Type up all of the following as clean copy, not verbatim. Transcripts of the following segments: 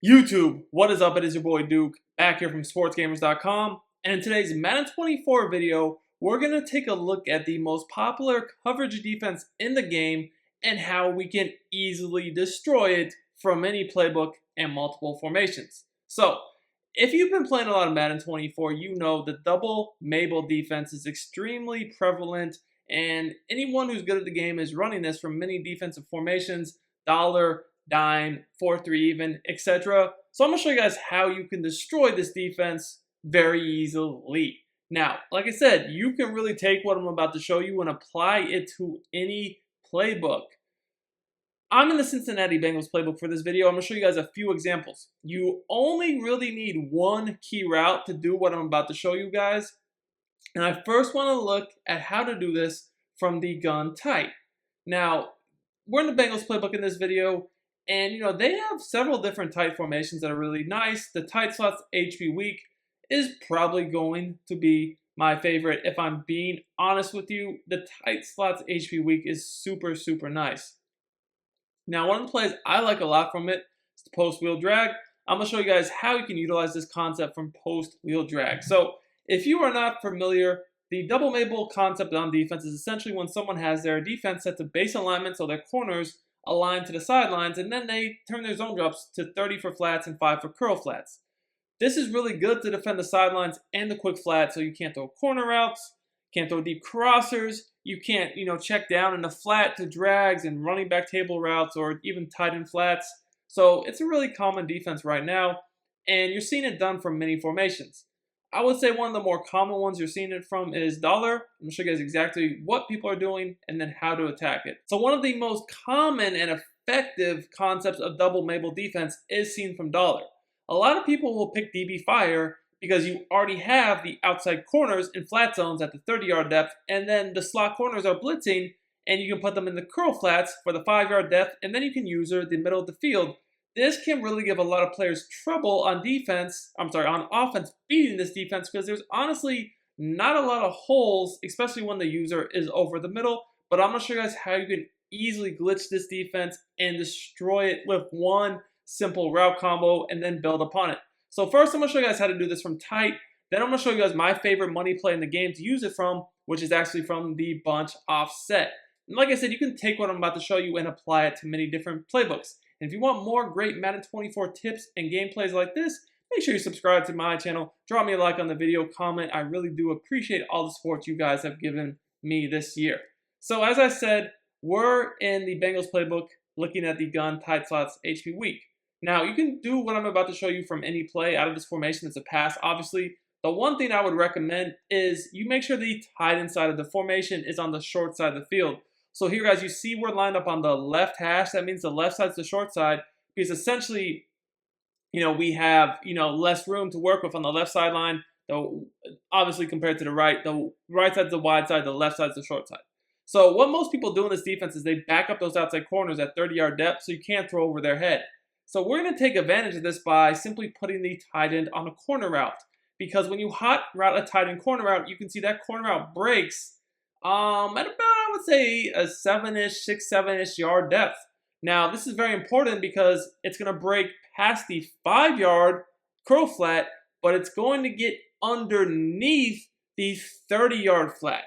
YouTube, what is up? It is your boy Duke, back here from sportsgamers.com, and in today's Madden 24 video, we're going to take a look at the most popular coverage defense in the game and how we can easily destroy it from any playbook and multiple formations. So, if you've been playing a lot of Madden 24, you know the double mabel defense is extremely prevalent, and anyone who's good at the game is running this from many defensive formations, dollar, dime, 4-3 even, etc. So I'm going to show you guys how you can destroy this defense very easily. Now, like I said, you can really take what I'm about to show you and apply it to any playbook. I'm in the Cincinnati Bengals playbook for this video. I'm going to show you guys a few examples. You only really need one key route to do what I'm about to show you guys. And I first want to look at how to do this from the gun tight. Now, we're in the Bengals playbook in this video. And, they have several different tight formations that are really nice. The tight slots HB weak is probably going to be my favorite. If I'm being honest with you, the tight slots HB weak is super, super nice. Now, one of the plays I like a lot from it is the post-wheel drag. I'm going to show you guys how you can utilize this concept from post-wheel drag. So, if you are not familiar, the double mabel concept on defense is essentially when someone has their defense set to base alignment, so their corners aligned to the sidelines, and then they turn their zone drops to 30 for flats and 5 for curl flats. This is really good to defend the sidelines and the quick flat, so you can't throw corner routes, can't throw deep crossers, you can't, check down in the flat to drags and running back table routes or even tight end flats. So it's a really common defense right now, and you're seeing it done from many formations. I would say one of the more common ones you're seeing it from is dollar. I'm going to show you guys exactly what people are doing and then how to attack it. So one of the most common and effective concepts of double mabel defense is seen from dollar. A lot of people will pick DB fire because you already have the outside corners in flat zones at the 30-yard depth, and then the slot corners are blitzing, and you can put them in the curl flats for the 5-yard depth, and then you can use the middle of the field. This can really give a lot of players trouble on on offense beating this defense because there's honestly not a lot of holes, especially when the user is over the middle. But I'm going to show you guys how you can easily glitch this defense and destroy it with one simple route combo and then build upon it. So first I'm going to show you guys how to do this from tight. Then I'm going to show you guys my favorite money play in the game to use it from, which is actually from the bunch offset. And like I said, you can take what I'm about to show you and apply it to many different playbooks. And if you want more great Madden 24 tips and gameplays like this, make sure you subscribe to my channel, drop me a like on the video, comment. I really do appreciate all the support you guys have given me this year. So as I said, we're in the Bengals playbook looking at the gun tight slots HP weak. Now, you can do what I'm about to show you from any play out of this formation. It's a pass, obviously. The one thing I would recommend is you make sure the tight end side of the formation is on the short side of the field. So here, guys, you see we're lined up on the left hash. That means the left side's the short side because essentially, we have, less room to work with on the left sideline. So obviously, compared to the right side's the wide side, the left side's the short side. So what most people do in this defense is they back up those outside corners at 30-yard depth so you can't throw over their head. So we're going to take advantage of this by simply putting the tight end on a corner route. Because when you hot route a tight end corner route, you can see that corner route breaks at about, I would say, a 7-ish, 6-7-ish yard depth. Now, this is very important because it's going to break past the 5-yard curl flat, but it's going to get underneath the 30-yard flat.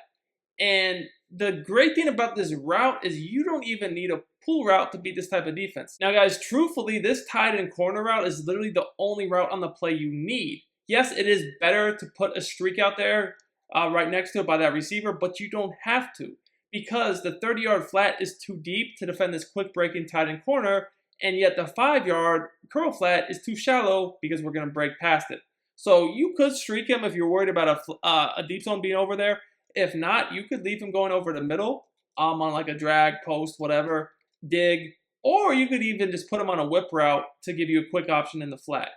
And the great thing about this route is you don't even need a pull route to beat this type of defense. Now, guys, truthfully, this tight end corner route is literally the only route on the play you need. Yes, it is better to put a streak out there right next to it by that receiver, but you don't have to because the 30-yard flat is too deep to defend this quick breaking tight end corner, and yet the 5-yard curl flat is too shallow because we're going to break past it. So you could streak him if you're worried about a deep zone being over there. If not, you could leave him going over the middle on like a drag, post, whatever, dig, or you could even just put him on a whip route to give you a quick option in the flat.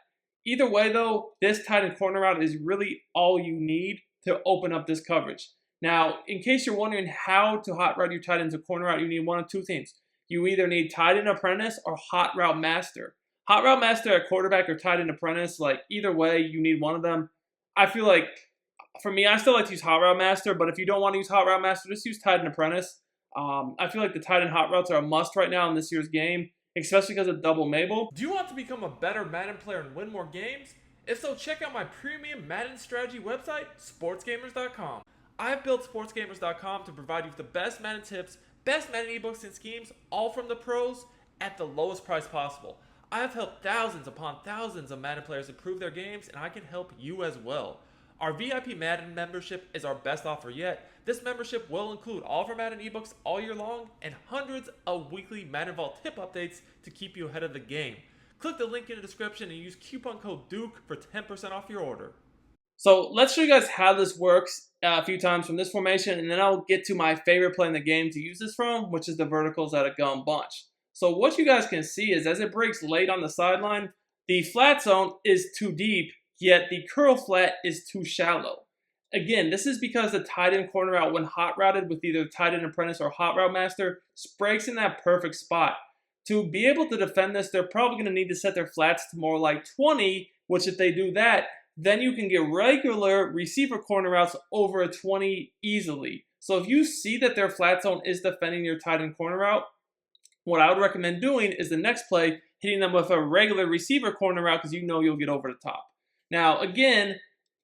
Either way, though, this tight end corner route is really all you need to open up this coverage. Now, in case you're wondering how to hot route your tight end to corner route, you need one of two things. You either need tight end apprentice or hot route master. Hot route master at quarterback or tight end apprentice, like either way, you need one of them. I feel like, for me, I still like to use hot route master, but if you don't want to use hot route master, just use tight end apprentice. I feel like the tight end hot routes are a must right now in this year's game. especially because of double Mabel. Do you want to become a better Madden player and win more games? If so, check out my premium Madden strategy website, sportsgamers.com. I've built sportsgamers.com to provide you with the best Madden tips, best Madden ebooks and schemes, all from the pros at the lowest price possible. I have helped thousands upon thousands of Madden players improve their games, and I can help you as well. Our VIP Madden membership is our best offer yet. This membership will include all of our Madden ebooks all year long and hundreds of weekly Madden Vault tip updates to keep you ahead of the game. Click the link in the description and use coupon code DUKE for 10% off your order. So let's show you guys how this works a few times from this formation, and then I'll get to my favorite play in the game to use this from, which is the verticals out of gun bunch. So what you guys can see is as it breaks late on the sideline, the flat zone is too deep, yet the curl flat is too shallow. Again, this is because the tight end corner route, when hot routed with either tight end apprentice or hot route master, breaks in that perfect spot. To be able to defend this, they're probably going to need to set their flats to more like 20, which if they do that, then you can get regular receiver corner routes over a 20 easily. So if you see that their flat zone is defending your tight end corner route, what I would recommend doing is the next play, hitting them with a regular receiver corner route because you know you'll get over the top. Now, again,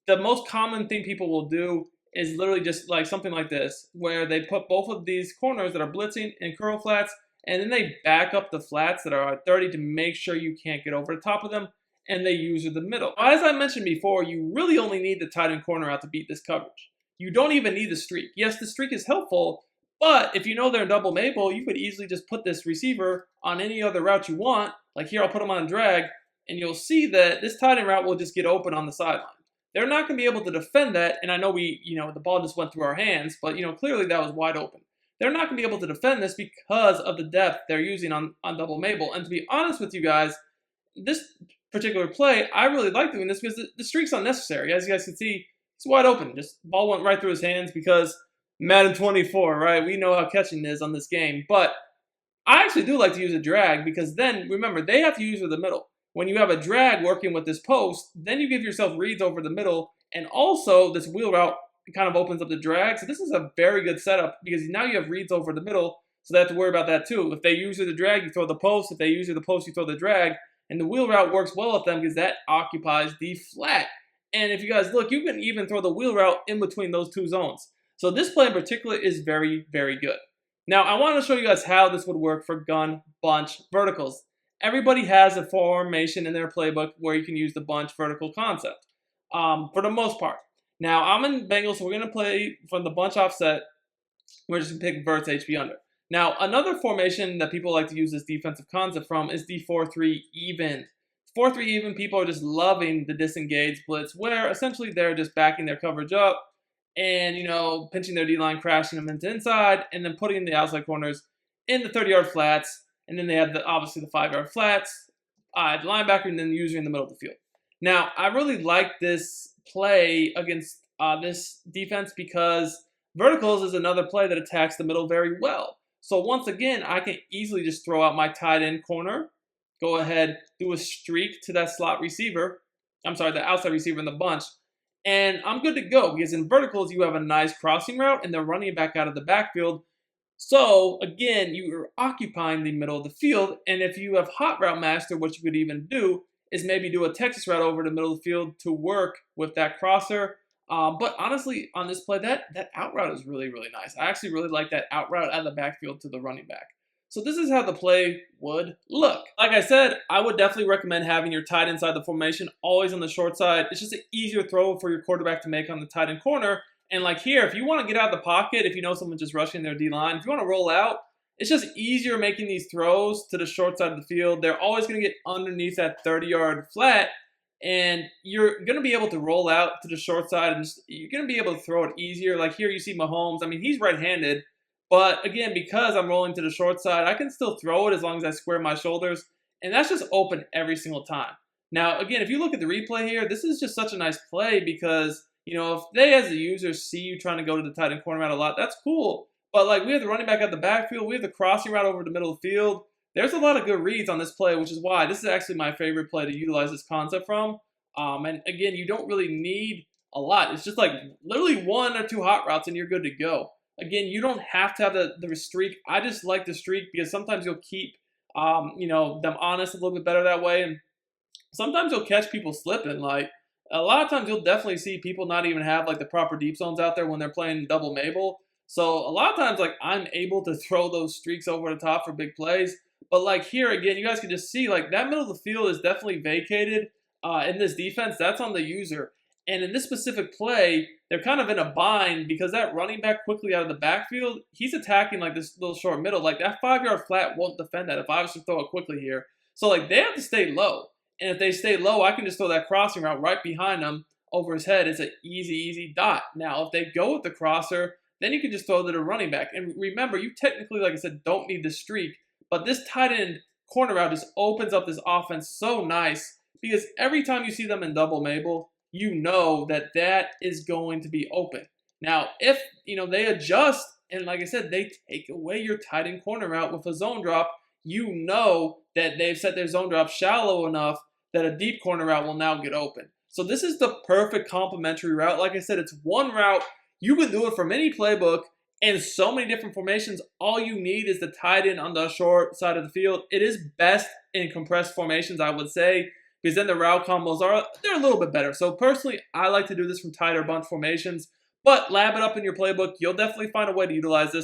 the most common thing people will do is literally just like something like this, where they put both of these corners that are blitzing in curl flats, and then they back up the flats that are at 30 to make sure you can't get over the top of them, and they use the middle. As I mentioned before, you really only need the tight end corner out to beat this coverage. You don't even need the streak. Yes, the streak is helpful, but if you know they're in double Mabel, you could easily just put this receiver on any other route you want. Like here, I'll put them on drag, and you'll see that this tight end route will just get open on the sideline. They're not going to be able to defend that, and I know the ball just went through our hands, but clearly that was wide open. They're not going to be able to defend this because of the depth they're using on double Mabel. And to be honest with you guys, this particular play, I really like doing this because the streak's unnecessary. As you guys can see, it's wide open. Just ball went right through his hands because Madden 24, right? We know how catching is on this game. But I actually do like to use a drag because then, remember, they have to use the middle. When you have a drag working with this post, then you give yourself reads over the middle, and also this wheel route kind of opens up the drag. So this is a very good setup because now you have reads over the middle, so they have to worry about that too. If they use the drag, you throw the post. If they use the post, you throw the drag. And the wheel route works well with them because that occupies the flat. And if you guys look, you can even throw the wheel route in between those two zones. So this play in particular is very, very good. Now, I want to show you guys how this would work for gun bunch verticals. Everybody has a formation in their playbook where you can use the bunch vertical concept for the most part. Now, I'm in Bengals, so we're going to play from the bunch offset. We're just going to pick verts HB under. Now, another formation that people like to use this defensive concept from is the 4-3 even. 4-3 even, people are just loving the disengage blitz, where essentially they're just backing their coverage up and, pinching their D-line, crashing them into inside, and then putting the outside corners in the 30-yard flats. And then they have obviously the 5-yard flats, the linebacker, and then the user in the middle of the field. Now, I really like this play against this defense because verticals is another play that attacks the middle very well. So once again, I can easily just throw out my tight end corner, go ahead, do a streak to that slot receiver. I'm sorry, the outside receiver in the bunch. And I'm good to go because in verticals, you have a nice crossing route and they're running back out of the backfield. So again, you are occupying the middle of the field. And if you have hot route master, what you could even do is maybe do a Texas route over the middle of the field to work with that crosser. But honestly, on this play, that out route is really, really nice. I actually really like that out route out of the backfield to the running back. So this is how the play would look. Like I said, I would definitely recommend having your tight end side of the formation always on the short side. It's just an easier throw for your quarterback to make on the tight end corner. And like here, if you want to get out of the pocket, if you know someone's just rushing their D-line, if you want to roll out, it's just easier making these throws to the short side of the field. They're always going to get underneath that 30-yard flat, and you're going to be able to roll out to the short side, and you're going to be able to throw it easier. Like here you see Mahomes. I mean, he's right-handed, but again, because I'm rolling to the short side, I can still throw it as long as I square my shoulders, and that's just open every single time. Now, again, if you look at the replay here, this is just such a nice play because, if they as a user see you trying to go to the tight end corner route a lot, that's cool. But like we have the running back at the backfield, we have the crossing route over the middle of the field. There's a lot of good reads on this play, which is why this is actually my favorite play to utilize this concept from. And again, you don't really need a lot. It's just like literally 1 or 2 hot routes and you're good to go. Again, you don't have to have the streak. I just like the streak because sometimes you'll keep them honest a little bit better that way. And sometimes you'll catch people slipping. Like a lot of times, you'll definitely see people not even have like the proper deep zones out there when they're playing double Mabel. So a lot of times, like I'm able to throw those streaks over the top for big plays. But like here again, you guys can just see like that middle of the field is definitely vacated in this defense. That's on the user. And in this specific play, they're kind of in a bind because that running back quickly out of the backfield, he's attacking like this little short middle. Like that 5 yard flat won't defend that if I was to throw it quickly here. So like they have to stay low. And if they stay low, I can just throw that crossing route right behind them over his head. It's an easy, easy dot. Now, if they go with the crosser, then you can just throw to the running back. And remember, you technically, like I said, don't need the streak. But this tight end corner route just opens up this offense so nice because every time you see them in double Mabel, you know that that is going to be open. Now, if they adjust and like I said, they take away your tight end corner route with a zone drop, you know that they've set their zone drop shallow enough that a deep corner route will now get open. So this is the perfect complementary route. Like I said, it's one route. You can do it from any playbook and so many different formations. All you need is the tight end on the short side of the field. It is best in compressed formations, I would say, because then the route combos they're a little bit better. So personally, I like to do this from tighter bunch formations, but lab it up in your playbook. You'll definitely find a way to utilize this.